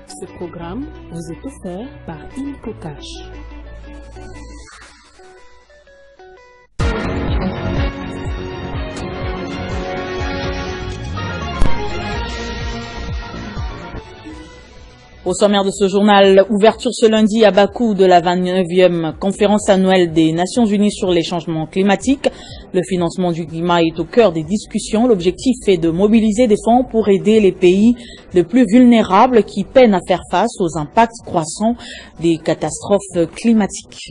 Ce programme vous est offert par Ilco Cash. Au sommaire de ce journal, ouverture ce lundi à Bakou de la 29e conférence annuelle des Nations Unies sur les changements climatiques. Le financement du climat est au cœur des discussions. L'objectif est de mobiliser des fonds pour aider les pays les plus vulnérables qui peinent à faire face aux impacts croissants des catastrophes climatiques.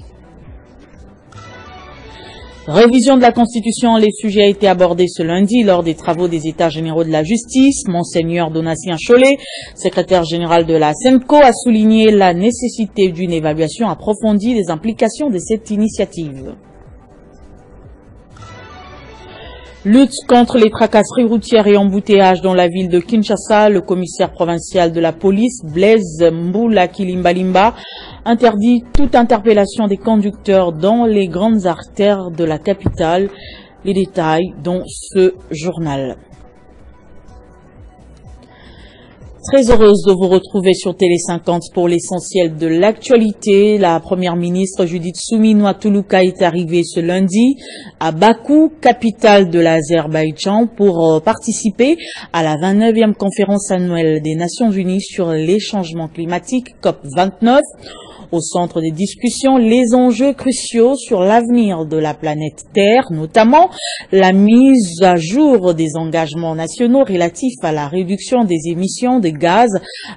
Révision de la Constitution, les sujets ont été abordés ce lundi lors des travaux des États généraux de la justice. Monseigneur Donatien Chollet, secrétaire général de la SEMCO, a souligné la nécessité d'une évaluation approfondie des implications de cette initiative. Lutte contre les tracasseries routières et embouteillages dans la ville de Kinshasa, le commissaire provincial de la police, Blaise Mboula Kilimbalimba, interdit toute interpellation des conducteurs dans les grandes artères de la capitale. Les détails dans ce journal. Très heureuse de vous retrouver sur Télé 50 pour l'essentiel de l'actualité. La première ministre Judith Suminwa Tuluka est arrivée ce lundi à Bakou, capitale de l'Azerbaïdjan, pour participer à la 29e conférence annuelle des Nations Unies sur les changements climatiques, COP29. Au centre des discussions, les enjeux cruciaux sur l'avenir de la planète Terre, notamment la mise à jour des engagements nationaux relatifs à la réduction des émissions de gaz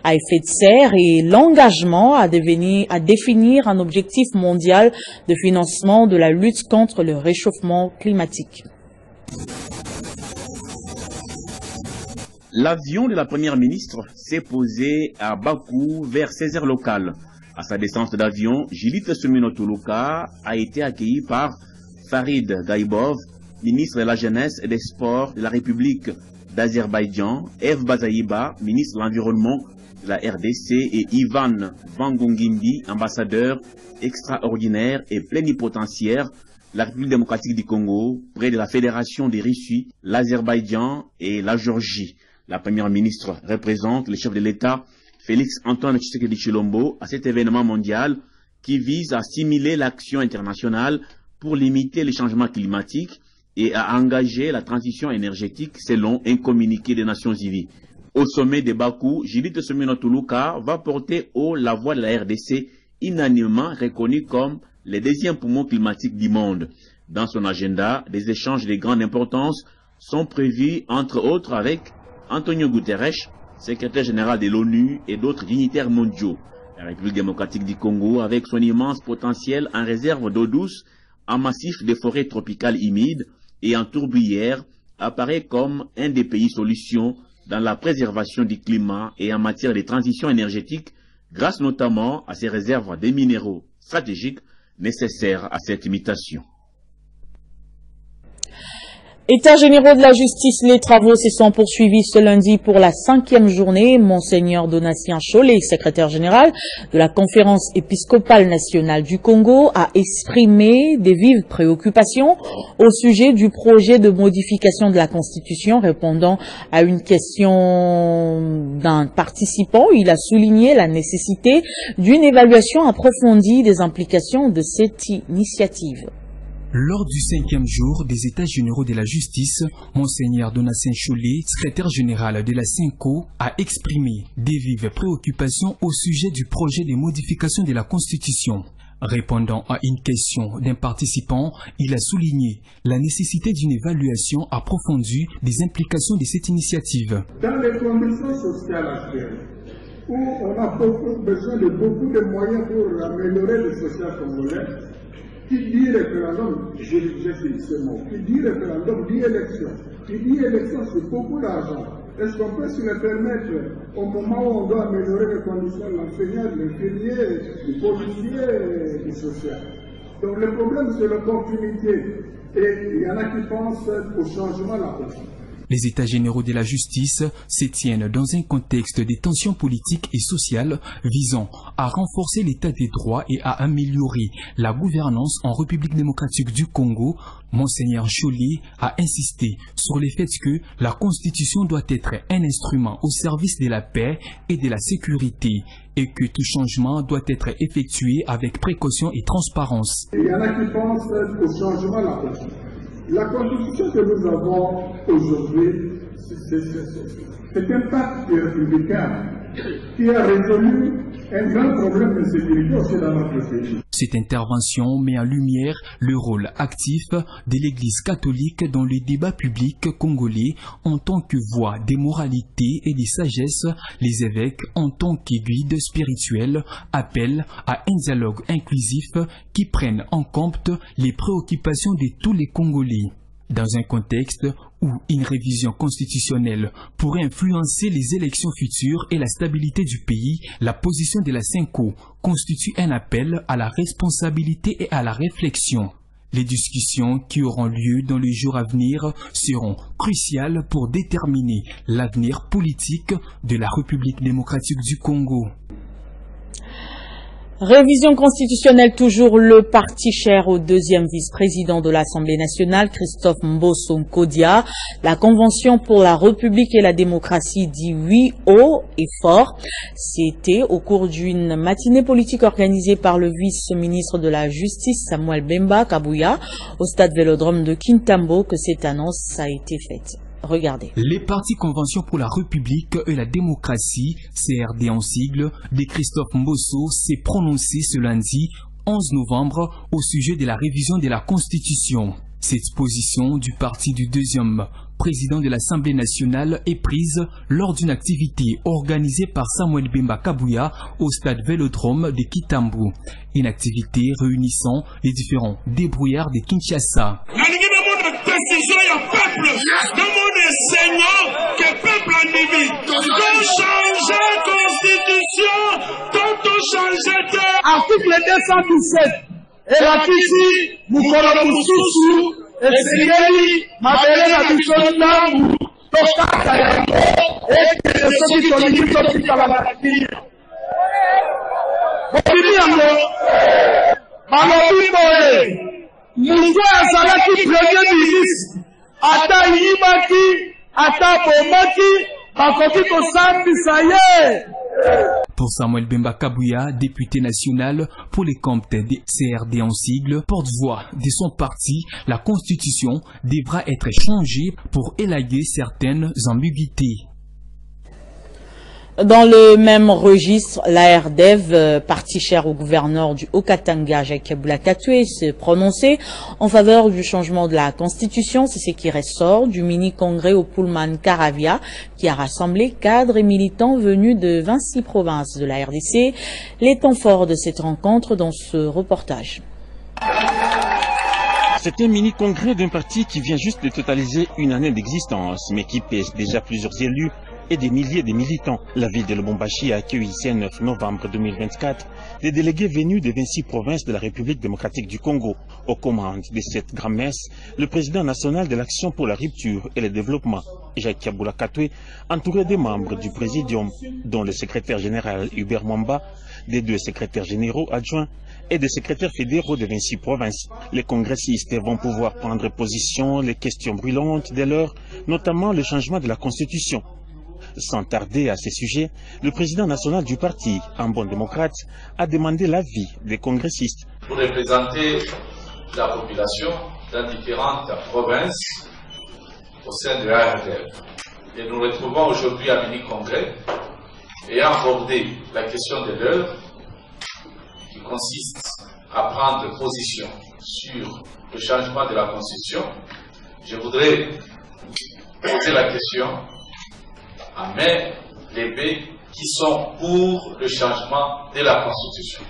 à effet de serre et l'engagement à définir un objectif mondial de financement de la lutte contre le réchauffement climatique. L'avion de la première ministre s'est posé à Bakou vers 16h locales. À sa descente d'avion, Judith Suminwa Tuluka a été accueillie par Farid Gaïbov, ministre de la Jeunesse et des Sports de la République d'Azerbaïdjan, Eve Bazaïba, ministre de l'Environnement de la RDC, et Ivan Vangongimbi, ambassadeur extraordinaire et plénipotentiaire de la République démocratique du Congo, près de la Fédération des Russie, l'Azerbaïdjan et la Géorgie. La première ministre représente le chef de l'État, Félix Antoine Tshisekedi Tshilombo, à cet événement mondial qui vise à stimuler l'action internationale pour limiter les changements climatiques et à engager la transition énergétique selon un communiqué des Nations Unies. Au sommet de Bakou, Judith Suminwa Tuluka va porter haut la voix de la RDC, unanimement reconnue comme le deuxième poumon climatique du monde. Dans son agenda, des échanges de grande importance sont prévus, entre autres, avec Antonio Guterres, secrétaire général de l'ONU, et d'autres dignitaires mondiaux. La République démocratique du Congo, avec son immense potentiel en réserve d'eau douce, en massif de forêts tropicales humides et en tourbières, apparaît comme un des pays solutions dans la préservation du climat et en matière de transition énergétique, grâce notamment à ses réserves de minéraux stratégiques nécessaires à cette mutation. États généraux de la justice, les travaux se sont poursuivis ce lundi pour la 5e journée. Monseigneur Donatien Chollet, secrétaire général de la Conférence épiscopale nationale du Congo, a exprimé des vives préoccupations au sujet du projet de modification de la Constitution. Répondant à une question d'un participant, il a souligné la nécessité d'une évaluation approfondie des implications de cette initiative. Lors du 5e jour des États généraux de la justice, Monseigneur Donatien Chollet, secrétaire général de la SEMCO, a exprimé des vives préoccupations au sujet du projet de modification de la Constitution. Répondant à une question d'un participant, il a souligné la nécessité d'une évaluation approfondie des implications de cette initiative. Dans les conditions sociales actuelles, où on a besoin de beaucoup de moyens pour améliorer le social congolais, qui dit référendum, je cite ce mot, qui dit référendum dit élection. Qui dit élection, c'est beaucoup d'argent. Est-ce qu'on peut se le permettre au moment où on doit améliorer les conditions de l'enseignant, de l'infirmier, du policier et du social? Donc le problème, c'est l'opportunité. Et il y en a qui pensent au changement de la Constitution. Les États généraux de la justice se tiennent dans un contexte de tensions politiques et sociales visant à renforcer l'état des droits et à améliorer la gouvernance en République démocratique du Congo. Monseigneur Chollet a insisté sur le fait que la Constitution doit être un instrument au service de la paix et de la sécurité et que tout changement doit être effectué avec précaution et transparence. Il y en a qui pensent au changement de la Constitution. La Constitution que nous avons aujourd'hui, c'est un pacte républicain qui a résolu un grand problème de sécurité aussi dans notre pays. Cette intervention met en lumière le rôle actif de l'Église catholique dans le débat public congolais en tant que voix des moralités et des sagesses. Les évêques, en tant que guides spirituels, appellent à un dialogue inclusif qui prenne en compte les préoccupations de tous les Congolais. Dans un contexte où une révision constitutionnelle pourrait influencer les élections futures et la stabilité du pays, la position de la CENCO constitue un appel à la responsabilité et à la réflexion. Les discussions qui auront lieu dans les jours à venir seront cruciales pour déterminer l'avenir politique de la République démocratique du Congo. Révision constitutionnelle, toujours le parti cher au deuxième vice-président de l'Assemblée nationale, Christophe Mbosso Nkodia. La Convention pour la République et la démocratie dit oui haut et fort. C'était au cours d'une matinée politique organisée par le vice-ministre de la Justice, Samuel Bemba Kabouya, au stade Vélodrome de Kintambo, que cette annonce a été faite. Regardez. Les partis Convention pour la République et la démocratie, CRD en sigle, de Christophe Mbosso s'est prononcé ce lundi 11 novembre au sujet de la révision de la Constitution. Cette position du parti du deuxième président de l'Assemblée nationale est prise lors d'une activité organisée par Samuel Bemba Kabouya au stade Vélodrome de Kitambo. Une activité réunissant les différents débrouillards de Kinshasa. Décision du peuple, dans mon enseignant que le peuple a dit, donc changer la constitution, donc changer terre. Article 217, et la kisi, mukolo mususu, et singeli, mabele na bisonambu, tokata yango, et que soki toliki totika babakatiri. Bokili yango, balobi boye. Mungu azalaki premier ministre, ata yibaki, ata bomaki, bakoki kosambisa ye. Pour Samuel Bemba Kabouya, député national pour les comptes des CRD en sigle, porte-voix de son parti, la Constitution devra être changée pour élaguer certaines ambiguïtés. Dans le même registre, l'ARDEV, parti cher au gouverneur du Haut-Katanga, Jacques Boulakatoué, s'est prononcé en faveur du changement de la Constitution. C'est ce qui ressort du mini-congrès au Pullman Caravia, qui a rassemblé cadres et militants venus de 26 provinces de la RDC. Les temps forts de cette rencontre dans ce reportage. C'est un mini-congrès d'un parti qui vient juste de totaliser une année d'existence, mais qui pèse déjà plusieurs élus et des milliers de militants. La ville de Lubumbashi a accueilli ce 9 novembre 2024 des délégués venus des 26 provinces de la République démocratique du Congo. Aux commandes de cette grand-messe, le président national de l'Action pour la rupture et le développement, Jacques Boulakatoué, entouré des membres du présidium, dont le secrétaire général Hubert Mwamba, des 2 secrétaires généraux adjoints et des secrétaires fédéraux des 26 provinces. Les congressistes vont pouvoir prendre position les questions brûlantes dès lors, notamment le changement de la Constitution. Sans tarder à ces sujets, le président national du parti, un bon démocrate, a demandé l'avis des congressistes. Pour représenter la population dans différentes provinces au sein de l'ARDEV. Et nous retrouvons aujourd'hui à mini-congrès et à aborder la question de l'heure qui consiste à prendre position sur le changement de la Constitution. Je voudrais poser la question à main levée qui sont pour le changement de la Constitution.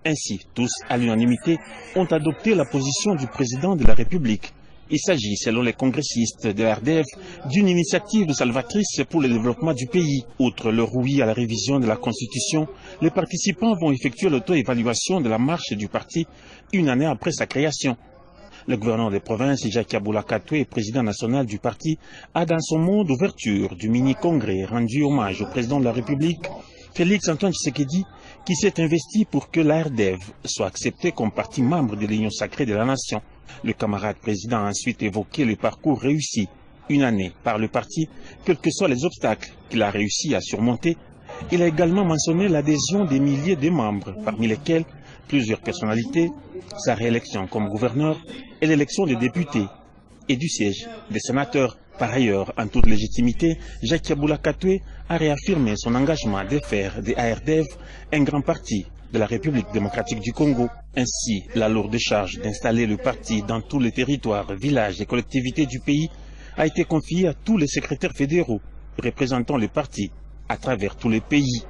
Ainsi, tous, à l'unanimité, ont adopté la position du président de la République. Il s'agit, selon les congressistes de l'ARDEV, d'une initiative salvatrice pour le développement du pays. Outre leur oui à la révision de la Constitution, les participants vont effectuer l'auto-évaluation de la marche du parti une année après sa création. Le gouverneur des provinces, Jacques Aboula Katoué, président national du parti, a dans son mot d'ouverture du mini-congrès rendu hommage au président de la République, Félix Antoine Tshisekedi, qui s'est investi pour que la RDEV soit acceptée comme parti membre de l'Union sacrée de la nation. Le camarade président a ensuite évoqué le parcours réussi, une année, par le parti, quels que soient les obstacles qu'il a réussi à surmonter. Il a également mentionné l'adhésion des milliers de membres, parmi lesquels plusieurs personnalités, sa réélection comme gouverneur et l'élection des députés et du siège des sénateurs. Par ailleurs, en toute légitimité, Jacques Aboula Katoué a réaffirmé son engagement de faire de ARDEV un grand parti de la République démocratique du Congo. Ainsi, la lourde charge d'installer le parti dans tous les territoires, villages et collectivités du pays a été confiée à tous les secrétaires fédéraux représentant le parti à travers tous les pays.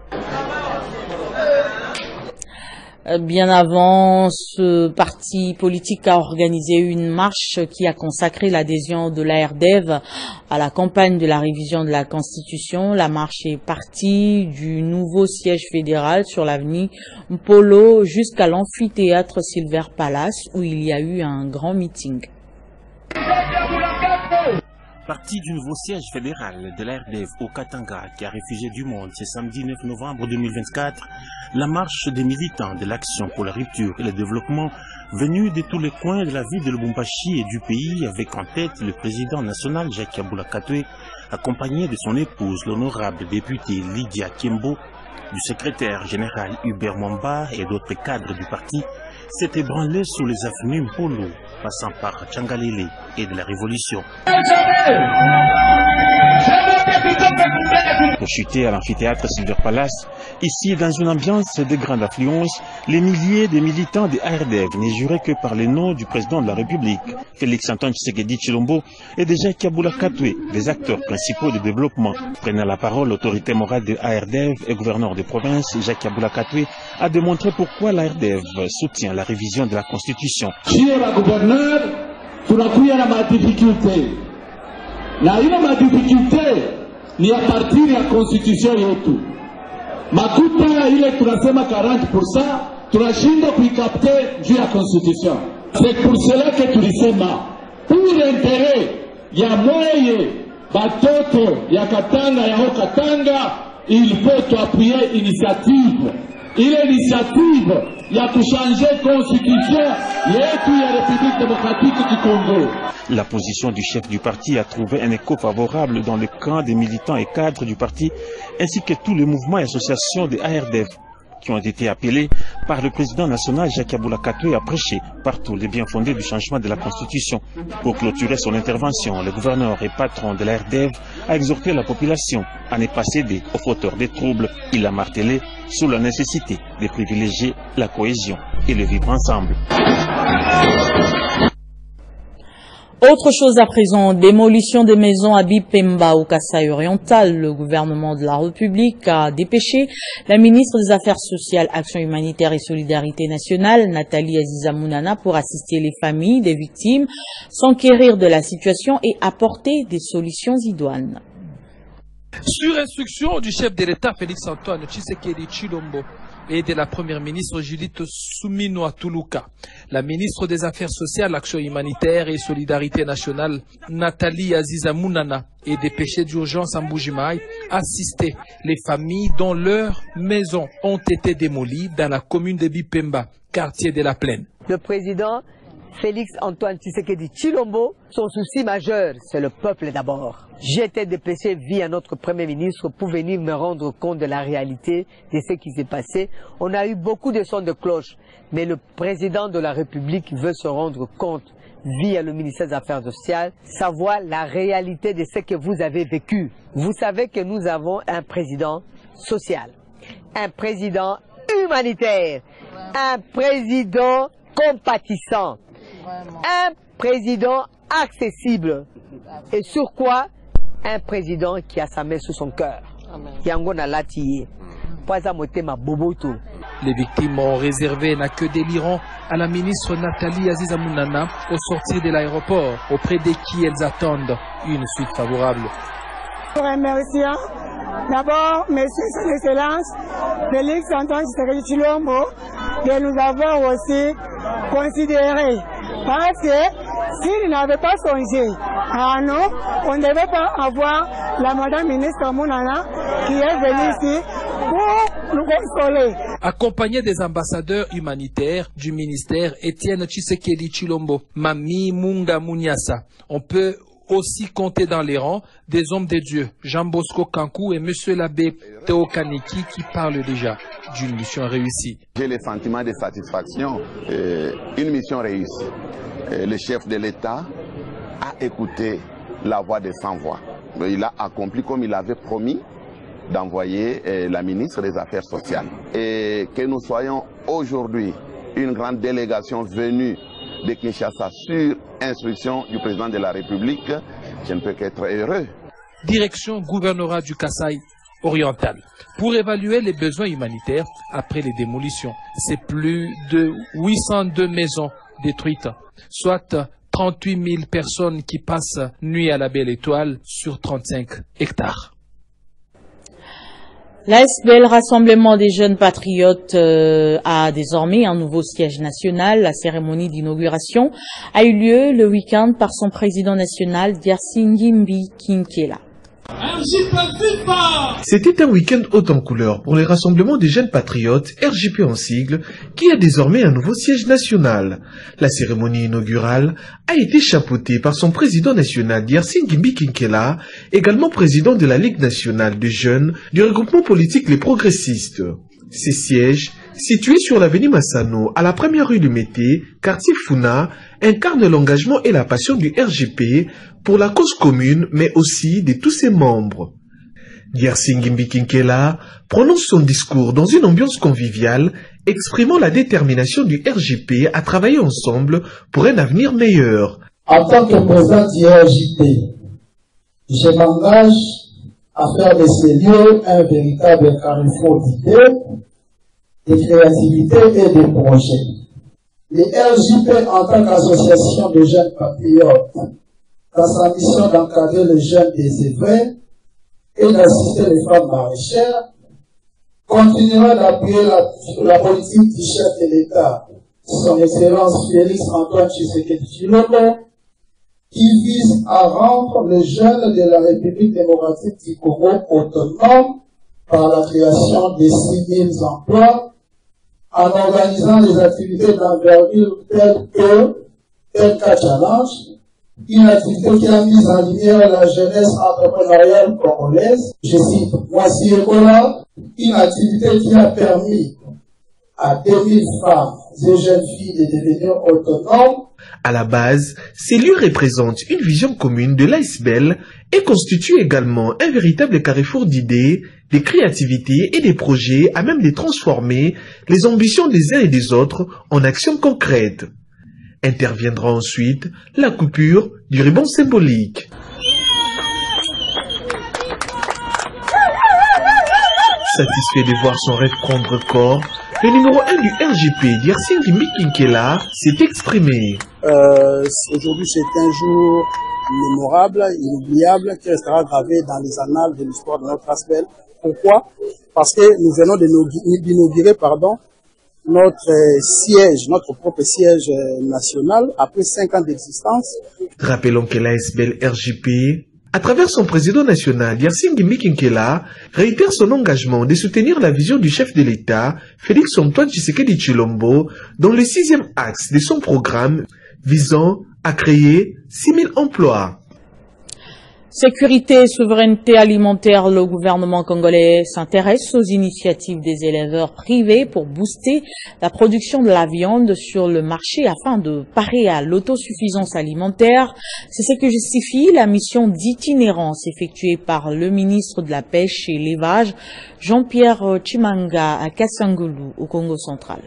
Bien avant, ce parti politique a organisé une marche qui a consacré l'adhésion de la RDEV à la campagne de la révision de la Constitution. La marche est partie du nouveau siège fédéral sur l'avenue Mpolo jusqu'à l'amphithéâtre Silver Palace où il y a eu un grand meeting. Partie du nouveau siège fédéral de la RDEV au Katanga qui a réfugié du monde ce samedi 9 novembre 2024, la marche des militants de l'Action pour la rupture et le développement venus de tous les coins de la ville de Lubumbashi et du pays avec en tête le président national Jacques Aboula Katoué, accompagné de son épouse l'honorable députée Lydia Kembo, du secrétaire général Hubert Mwamba et d'autres cadres du parti, s'est ébranlé sous les avenues Mpolo, passant par Tchangalele et de la Révolution. Pour chuter à l'amphithéâtre Silver Palace, ici dans une ambiance de grande affluence, les milliers de militants de ARDEV n'est juré que par le nom du président de la République, Félix Antoine Tshisekedi Tshilombo, et de Jacques Aboula Katoué, les acteurs principaux du développement. Prenant la parole, l'autorité morale de ARDEV et gouverneur de province, Jacques Aboula Katoué, a démontré pourquoi l'ARDEV soutient la révision de la Constitution. Ni a partir ya constitution yetu makuta ile tunasema 40% tunashinda kuikapte juu ya constitution. C'est pour cela que tulisema pour l'intérêt ya moye batoto ya Katanga ya Katanga, il faut appuyer initiative ile initiative ya kuchanger constitution yetu ya République démocratique du Congo. La position du chef du parti a trouvé un écho favorable dans le camp des militants et cadres du parti, ainsi que tous les mouvements et associations de ARDEV qui ont été appelés par le président national Jacques Aboula Katoué à prêcher partout les biens fondés du changement de la Constitution. Pour clôturer son intervention, le gouverneur et patron de l'ARDEV a exhorté la population à ne pas céder aux fauteurs des troubles. Il a martelé sur la nécessité de privilégier la cohésion et le vivre ensemble. Autre chose à présent, démolition des maisons à Bipemba au Kasaï oriental. Le gouvernement de la République a dépêché la ministre des Affaires sociales, Action humanitaire et solidarité nationale, Nathalie Aziza Mounana, pour assister les familles des victimes, s'enquérir de la situation et apporter des solutions idoines. Sur instruction du chef de l'État Félix Antoine Tshisekedi Tshilombo et de la première ministre Judith Suminwa Tuluka, la ministre des Affaires sociales, Action humanitaire et solidarité nationale Nathalie Aziza Mounana est dépêchée d'urgence à Mbujimaï assister les familles dont leurs maisons ont été démolies dans la commune de Bipemba, quartier de la Plaine. Le président Félix Antoine Tshisekedi Tshilombo, son souci majeur, c'est le peuple d'abord. J'ai été dépêché via notre Premier ministre pour venir me rendre compte de la réalité de ce qui s'est passé. On a eu beaucoup de sons de cloche, mais le président de la République veut se rendre compte via le ministère des Affaires sociales, savoir la réalité de ce que vous avez vécu. Vous savez que nous avons un président social, un président humanitaire, un président compatissant, un président accessible et sur quoi un président qui a sa main sous son cœur. Les victimes ont réservé un accueil délirant à la ministre Nathalie Aziza Mounana au sortir de l'aéroport, auprès de qui elles attendent une suite favorable. Remercions d'abord Monsieur son Excellence Félix Antoine Tshisekedi Tshilombo de nous avoir aussi considérés parce que S'il n'avait pas songé, ah non, on ne devait pas avoir la madame ministre Mounana qui est venue ici pour nous consoler. Accompagné des ambassadeurs humanitaires du ministère Étienne Tshisekedi Tshilombo, Mami Munga Munyasa, on peut aussi compter dans les rangs des hommes de Dieu, Jean Bosco Kankou et Monsieur l'abbé Théo Kaniki qui parlent déjà d'une mission réussie. J'ai le sentiment de satisfaction, une mission réussie. Le chef de l'État a écouté la voix des sans-voix. Il a accompli comme il avait promis d'envoyer la ministre des Affaires sociales. Et que nous soyons aujourd'hui une grande délégation venue de Kinshasa sur instruction du président de la République, je ne peux qu'être heureux. Direction gouvernorat du Kasaï oriental pour évaluer les besoins humanitaires après les démolitions. C'est plus de 802 maisons détruites, soit 38 000 personnes qui passent nuit à la Belle Étoile sur 35 hectares. L'ASBL, Rassemblement des jeunes patriotes, a désormais un nouveau siège national. La cérémonie d'inauguration a eu lieu le week-end par son président national, Diersingimbi Kinkela. C'était un week-end haut en couleur pour les rassemblements des jeunes patriotes, RJP en sigle, qui a désormais un nouveau siège national. La cérémonie inaugurale a été chapeautée par son président national, Diersingimbi Kinkela, également président de la Ligue nationale des jeunes du regroupement politique Les Progressistes. Ces sièges, situés sur l'avenue Massano, à la première rue du Mété, quartier Funa, incarnent l'engagement et la passion du RGP pour la cause commune, mais aussi de tous ses membres. Diersingimbi Kinkela prononce son discours dans une ambiance conviviale, exprimant la détermination du RGP à travailler ensemble pour un avenir meilleur. En tant que président du RGP, je m'engage à faire de ces lieux un véritable carrefour d'idées, de créativité et de projets. Le RJP, en tant qu'association de jeunes patriotes, dans sa mission d'encadrer les jeunes désœuvrés et d'assister les femmes maraîchères, continuera d'appuyer la politique du chef de l'État, son Excellence Félix Antoine Tshisekedi Tshilombo, qui vise à rendre les jeunes de la République démocratique du Congo autonomes par la création de 6 000 emplois, en organisant des activités d'envergure telles que LK Challenge, une activité qui a mis en lumière la jeunesse entrepreneuriale congolaise. Je cite Voici Ebola, une activité qui a permis à 2000 femmes et jeunes filles de devenir autonomes. À la base, ces lieux représentent une vision commune de l'ASBL et constituent également un véritable carrefour d'idées, de créativité et des projets à même de transformer les ambitions des uns et des autres en actions concrètes. Interviendra ensuite la coupure du ruban symbolique. Satisfait de voir son rêve prendre corps, le numéro 1 du RGP, Diersingimbi Kinkela, s'est exprimé. Aujourd'hui, c'est un jour mémorable, inoubliable, qui restera gravé dans les annales de l'histoire de notre ASBL. Pourquoi? Parce que nous venons d'inaugurer, notre siège, notre propre siège national, après 5 ans d'existence. Rappelons que l'ASBL RJP, à travers son président national, Diersingimbi Kinkela, réitère son engagement de soutenir la vision du chef de l'État, Félix Antoine Tshisekedi Tshilombo, dans le 6e axe de son programme visant à créer 6 000 emplois. Sécurité et souveraineté alimentaire, le gouvernement congolais s'intéresse aux initiatives des éleveurs privés pour booster la production de la viande sur le marché afin de parer à l'autosuffisance alimentaire. C'est ce que justifie la mission d'itinérance effectuée par le ministre de la Pêche et l'Élevage, Jean-Pierre Tshimanga, à Kasangulu, au Congo central.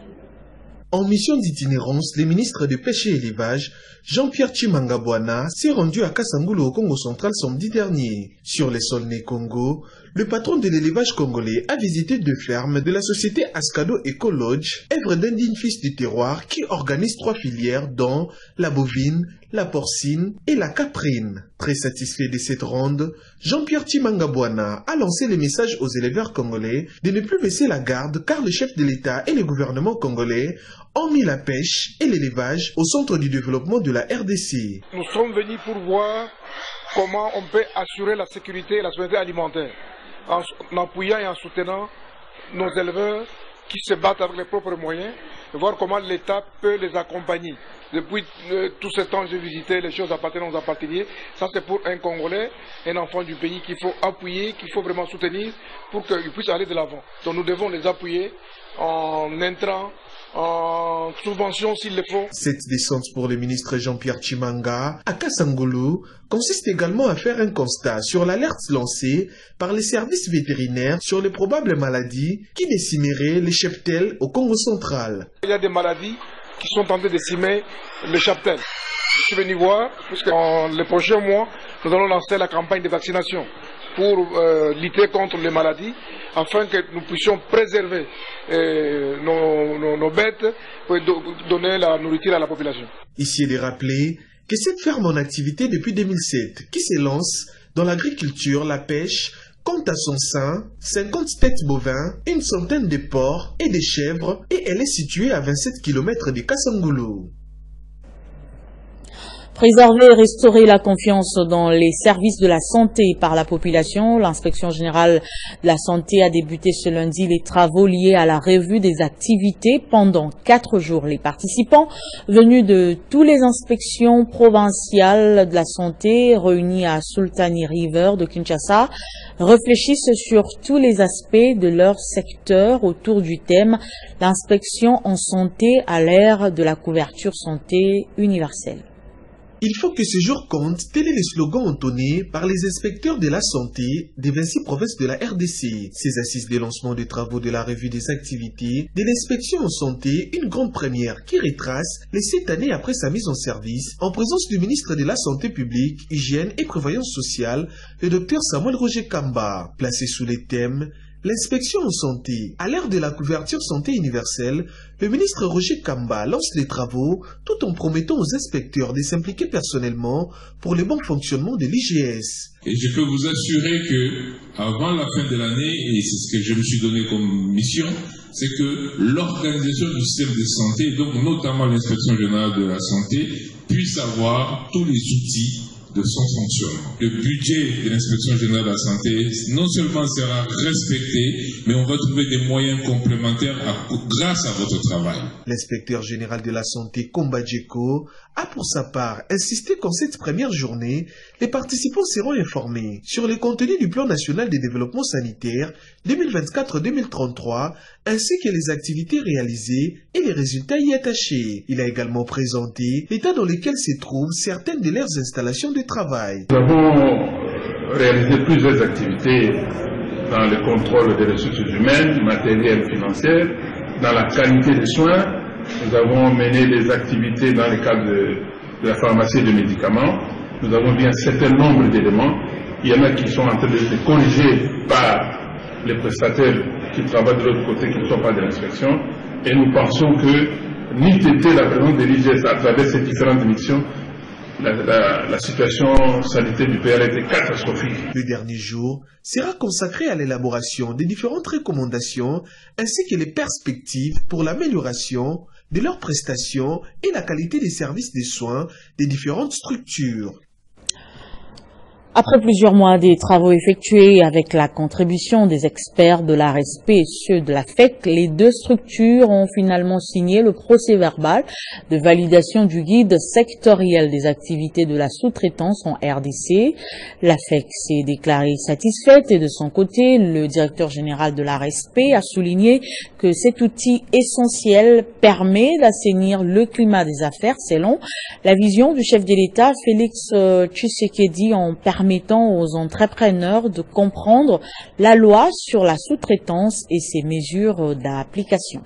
En mission d'itinérance, le ministre de Pêche et Élevage, Jean-Pierre Tshimanga Bwana, s'est rendu à Kasangulu au Congo central samedi dernier. Sur les sols né Congo, le patron de l'élevage congolais a visité 2 fermes de la société Ascado Ecolodge, œuvre d'un digne fils du terroir qui organise 3 filières dont la bovine, la porcine et la caprine. Très satisfait de cette ronde, Jean-Pierre Tshimanga-Bwana a lancé le message aux éleveurs congolais de ne plus baisser la garde car le chef de l'État et le gouvernement congolais ont mis la pêche et l'élevage au centre du développement de la RDC. Nous sommes venus pour voir comment on peut assurer la sécurité et la souveraineté alimentaire en appuyant et en soutenant nos éleveurs qui se battent avec les propres moyens, et voir comment l'État peut les accompagner. Depuis tout ce temps, j'ai visité les choses appartenant aux apparteniers. Ça, c'est pour un Congolais, un enfant du pays qu'il faut appuyer, qu'il faut vraiment soutenir pour qu'ils puissent aller de l'avant. Donc nous devons les appuyer en intrants, en subvention s'il le faut. Cette descente pour le ministre Jean-Pierre Tshimanga à Kasangulu consiste également à faire un constat sur l'alerte lancée par les services vétérinaires sur les probables maladies qui décimeraient les cheptels au Congo central. Il y a des maladies qui sont en train de décimer le cheptel. Je suis venu voir, puisque dans les prochains mois, nous allons lancer la campagne de vaccination pour lutter contre les maladies, afin que nous puissions préserver nos bêtes pour donner la nourriture à la population. Ici, il est rappelé que cette ferme en activité depuis 2007, qui se lance dans l'agriculture, la pêche, compte à son sein 50 têtes bovins, une centaine de porcs et des chèvres, et elle est située à 27 km de Kasangulu. Préserver et restaurer la confiance dans les services de la santé par la population. L'inspection générale de la santé a débuté ce lundi les travaux liés à la revue des activités pendant 4 jours. Les participants venus de toutes les inspections provinciales de la santé réunies à Sultani River de Kinshasa réfléchissent sur tous les aspects de leur secteur autour du thème « L'inspection en santé à l'ère de la couverture santé universelle ». Il faut que ce jour compte, tel est le slogan entonné par les inspecteurs de la santé des 26 provinces de la RDC. Ces assises de lancement des travaux de la revue des activités de l'inspection en santé, une grande première qui retrace les 7 années après sa mise en service, en présence du ministre de la Santé publique, Hygiène et Prévoyance sociale, le Dr Samuel Roger Kamba, placé sous les thèmes l'inspection en santé. À l'ère de la couverture santé universelle, le ministre Roger Kamba lance les travaux tout en promettant aux inspecteurs de s'impliquer personnellement pour le bon fonctionnement de l'IGS. Et je peux vous assurer que avant la fin de l'année, et c'est ce que je me suis donné comme mission, c'est que l'organisation du système de santé, donc notamment l'inspection générale de la santé, puisse avoir tous les outils de son fonctionnement. Le budget de l'inspection générale de la santé non seulement sera respecté, mais on va trouver des moyens complémentaires grâce à votre travail. L'inspecteur général de la santé, Komba Djeko, a pour sa part insisté qu'en cette première journée, les participants seront informés sur les contenus du plan national de développement sanitaire 2024-2033, ainsi que les activités réalisées et les résultats y attachés. Il a également présenté l'état dans lequel se trouvent certaines de leurs installations de travail. Nous avons réalisé plusieurs activités dans le contrôle des ressources humaines, matérielles, financières, dans la qualité des soins. Nous avons mené des activités dans le cadre de la pharmacie de médicaments. Nous avons vu un certain nombre d'éléments. Il y en a qui sont en train de se corriger par les prestataires qui travaillent de l'autre côté, qui ne sont pas de l'inspection. Et nous pensons que, n'eût été la présence de l'IGS à travers ces différentes missions, la situation sanitaire du pays a été catastrophique. Le dernier jour sera consacré à l'élaboration des différentes recommandations ainsi que les perspectives pour l'amélioration de leurs prestations et la qualité des services de soins des différentes structures. Après plusieurs mois des travaux effectués avec la contribution des experts de l'ARSP et ceux de la FEC, les 2 structures ont finalement signé le procès-verbal de validation du guide sectoriel des activités de la sous-traitance en RDC. La FEC s'est déclarée satisfaite et de son côté, le directeur général de l'ARSP a souligné que cet outil essentiel permet d'assainir le climat des affaires selon la vision du chef de l'État, Félix Tshisekedi, en permettant aux entrepreneurs de comprendre la loi sur la sous-traitance et ses mesures d'application.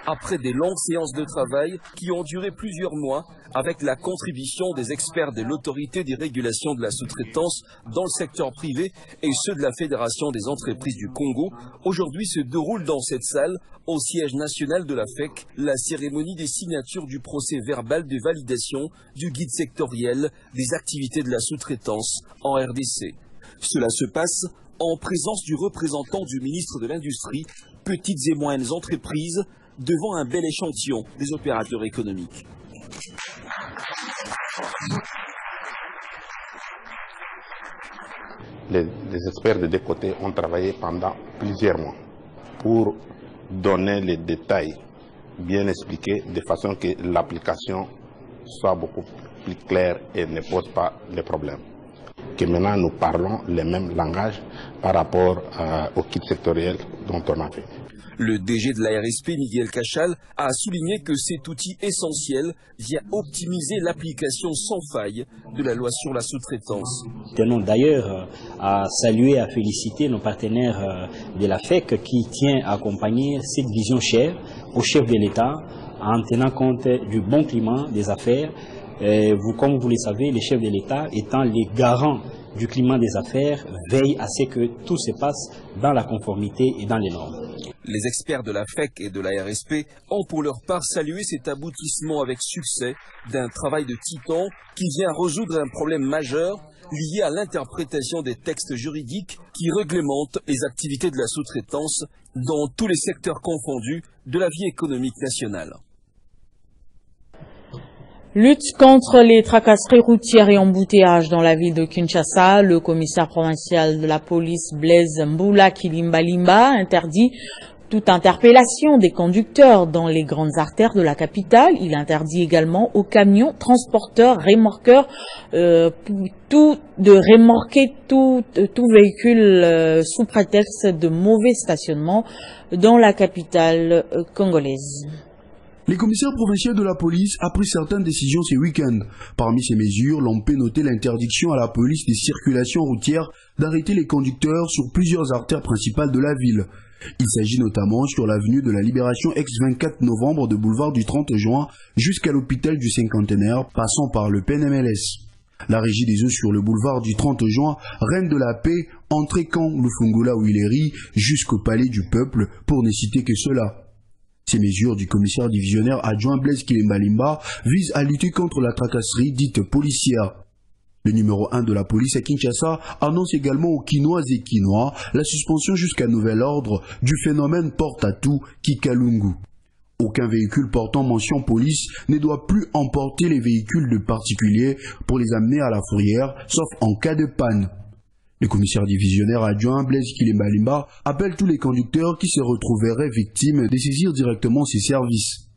après des longues séances de travail qui ont duré plusieurs mois avec la contribution des experts de l'autorité des régulations de la sous-traitance dans le secteur privé et ceux de la Fédération des entreprises du Congo. Aujourd'hui se déroule dans cette salle, au siège national de la FEC, la cérémonie des signatures du procès verbal de validation du guide sectoriel des activités de la sous-traitance en RDC. Cela se passe en présence du représentant du ministre de l'Industrie, Petites et Moyennes Entreprises, devant un bel échantillon des opérateurs économiques. Les experts de deux côtés ont travaillé pendant plusieurs mois pour donner les détails bien expliqués de façon que l'application soit beaucoup plus claire et ne pose pas de problèmes. Que maintenant nous parlons le même langage par rapport au kit sectoriel dont on a fait. Le DG de la RSP, Miguel Cachal, a souligné que cet outil essentiel vient optimiser l'application sans faille de la loi sur la sous-traitance. Nous tenons d'ailleurs à saluer et à féliciter nos partenaires de la FEC qui tient à accompagner cette vision chère au chef de l'État en tenant compte du bon climat des affaires. Comme vous le savez, les chefs de l'État étant les garants du climat des affaires veillent à ce que tout se passe dans la conformité et dans les normes. Les experts de la FEC et de la RSP ont pour leur part salué cet aboutissement avec succès d'un travail de titan qui vient résoudre un problème majeur lié à l'interprétation des textes juridiques qui réglementent les activités de la sous-traitance dans tous les secteurs confondus de la vie économique nationale. Lutte contre les tracasseries routières et embouteillages dans la ville de Kinshasa. Le commissaire provincial de la police Blaise Mboula Kilimbalimba interdit toute interpellation des conducteurs dans les grandes artères de la capitale. Il interdit également aux camions, transporteurs, remorqueurs, de remorquer tout véhicule sous prétexte de mauvais stationnement dans la capitale congolaise. Les commissaires provinciaux de la police a pris certaines décisions ce week-end. Parmi ces mesures, l'on peut noter l'interdiction à la police des circulations routières d'arrêter les conducteurs sur plusieurs artères principales de la ville. Il s'agit notamment sur l'avenue de la Libération ex-24 novembre de boulevard du 30 juin jusqu'à l'hôpital du Cinquantenaire, passant par le PNMLS. La régie des eaux sur le boulevard du 30 juin, Reine de la Paix, Entrécan, Lufungula ou Ileri, jusqu'au palais du peuple, pour ne citer que cela. Ces mesures du commissaire divisionnaire adjoint Blaise Kilimbalimba visent à lutter contre la tracasserie dite policière. Le numéro 1 de la police à Kinshasa annonce également aux Kinoises et Kinois la suspension jusqu'à nouvel ordre du phénomène porte-à-tout Kikalungu. Aucun véhicule portant mention police ne doit plus emporter les véhicules de particuliers pour les amener à la fourrière, sauf en cas de panne. Le commissaire divisionnaire adjoint Blaise Kilimbalimba appelle tous les conducteurs qui se retrouveraient victimes de saisir directement ses services.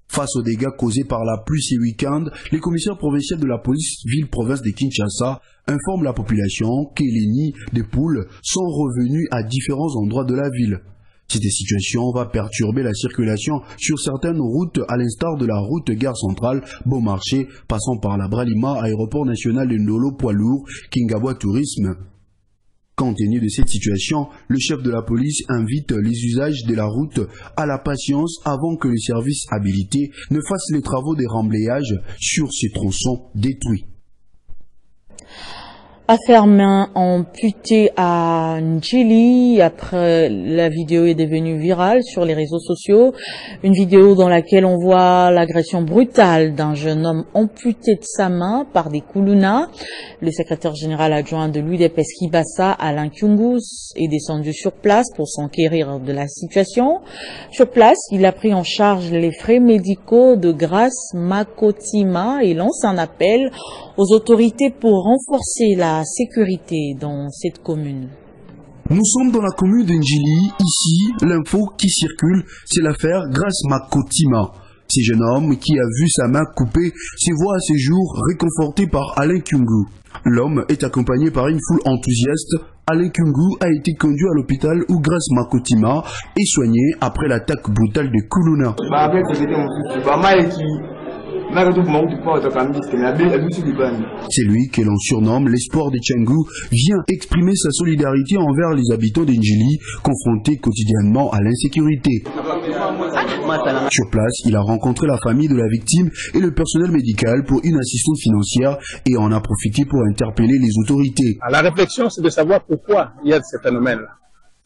Face aux dégâts causés par la pluie ce week-end, les commissaires provinciaux de la police ville-province de Kinshasa informent la population que les nids de poules sont revenus à différents endroits de la ville. Cette situation va perturber la circulation sur certaines routes, à l'instar de la route Gare Centrale, Beaumarchais, passant par la Bralima, aéroport national de Ndolo, poids lourd, Kingabwa Tourisme. Compte tenu de cette situation, le chef de la police invite les usages de la route à la patience avant que les services habilités ne fassent les travaux de remblayage sur ces tronçons détruits. Affaire main amputée à Ndjili. Après, la vidéo est devenue virale sur les réseaux sociaux. Une vidéo dans laquelle on voit l'agression brutale d'un jeune homme amputé de sa main par des koulouna. Le secrétaire général adjoint de l'UDPS Kibasa, Alain Kyungus, est descendu sur place pour s'enquérir de la situation. Sur place, il a pris en charge les frais médicaux de Grace Makotima et lance un appel aux autorités pour renforcer la sécurité dans cette commune. Nous sommes dans la commune d'Ndjili. Ici, l'info qui circule, c'est l'affaire Grace Makotima. Ce jeune homme qui a vu sa main coupée se voit à ce jour réconforté par Alain Kyungu. L'homme est accompagné par une foule enthousiaste. Alain Kyungu a été conduit à l'hôpital où Grace Makotima est soignée après l'attaque brutale de Koulouna. C'est lui que l'on surnomme l'espoir de Tchangu, vient exprimer sa solidarité envers les habitants d'Ndjili, confrontés quotidiennement à l'insécurité. Sur place, il a rencontré la famille de la victime et le personnel médical pour une assistance financière et en a profité pour interpeller les autorités. La réflexion, c'est de savoir pourquoi il y a ce phénomène-là.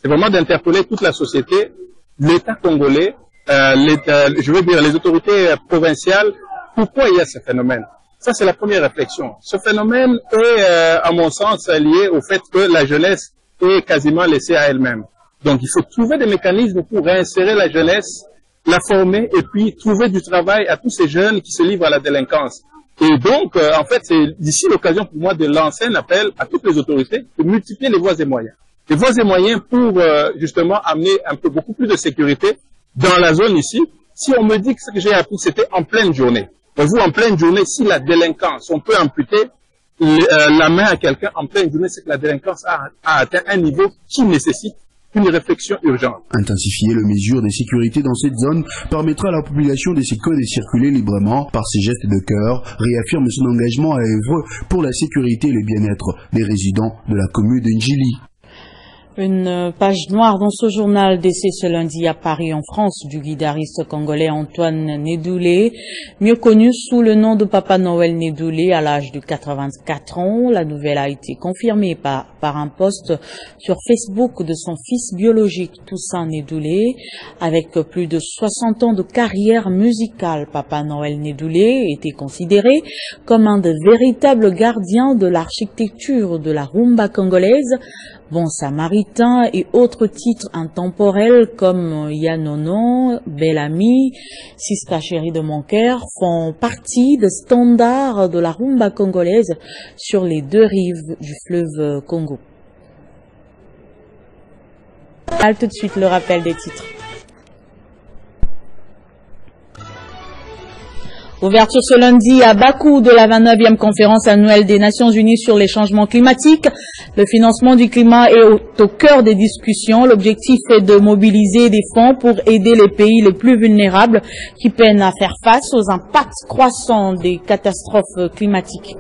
C'est vraiment d'interpeller toute la société, l'État congolais, je veux dire les autorités provinciales, pourquoi il y a ce phénomène. Ça, c'est la première réflexion. Ce phénomène est, à mon sens, lié au fait que la jeunesse est quasiment laissée à elle-même. Donc, il faut trouver des mécanismes pour réinsérer la jeunesse, la former et puis trouver du travail à tous ces jeunes qui se livrent à la délinquance. Et donc, en fait, c'est d'ici l'occasion pour moi de lancer un appel à toutes les autorités de multiplier les voies et moyens. Les voies et moyens pour justement amener beaucoup plus de sécurité dans la zone ici. Si on me dit que ce que j'ai appris, c'était en pleine journée. Vous, en pleine journée, si la délinquance, on peut amputer la main à quelqu'un en pleine journée, c'est que la délinquance a atteint un niveau qui nécessite une réflexion urgente. Intensifier les mesures de sécurité dans cette zone permettra à la population de de circuler librement. Par ses gestes de cœur, réaffirme son engagement à œuvrer pour la sécurité et le bien-être des résidents de la commune de Ndjili. Une page noire dans ce journal décès ce lundi à Paris en France du guitariste congolais Antoine Nedoulé, mieux connu sous le nom de Papa Noël Nedoulé à l'âge de 84 ans. La nouvelle a été confirmée par un post sur Facebook de son fils biologique Toussaint Nedoulé. Avec plus de 60 ans de carrière musicale, Papa Noël Nedoulé était considéré comme un des véritables gardiens de l'architecture de la rumba congolaise. Bon Samaritain et autres titres intemporels comme Yanono, Bel Ami, Siska chérie de mon cœur font partie des standards de la rumba congolaise sur les deux rives du fleuve Congo. Tout de suite le rappel des titres. Ouverture ce lundi à Bakou de la 29e conférence annuelle des Nations Unies sur les changements climatiques. Le financement du climat est au cœur des discussions. L'objectif est de mobiliser des fonds pour aider les pays les plus vulnérables qui peinent à faire face aux impacts croissants des catastrophes climatiques.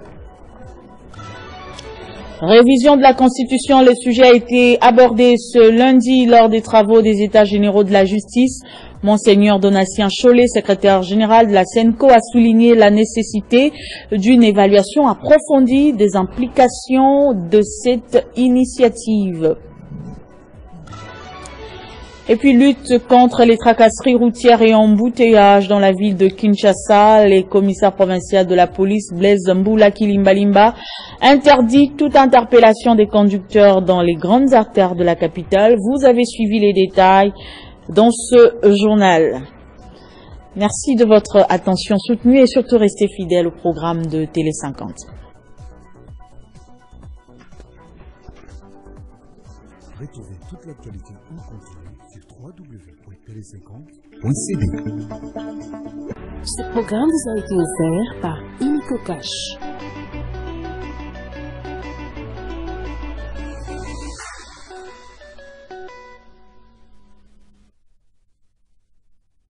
Révision de la Constitution, le sujet a été abordé ce lundi lors des travaux des États généraux de la justice. Monseigneur Donatien Chollet, secrétaire général de la SENCO, a souligné la nécessité d'une évaluation approfondie des implications de cette initiative. Et puis, lutte contre les tracasseries routières et embouteillages dans la ville de Kinshasa. Les commissaires provinciaux de la police, Blaise Mboula Kilimbalimba, interdit toute interpellation des conducteurs dans les grandes artères de la capitale. Vous avez suivi les détails dans ce journal. Merci de votre attention soutenue et surtout restez fidèles au programme de Télé 50. Retrouvez toute l'actualité en continu sur www.tele50.cd. Ce programme vous a été offert par Inico Cash.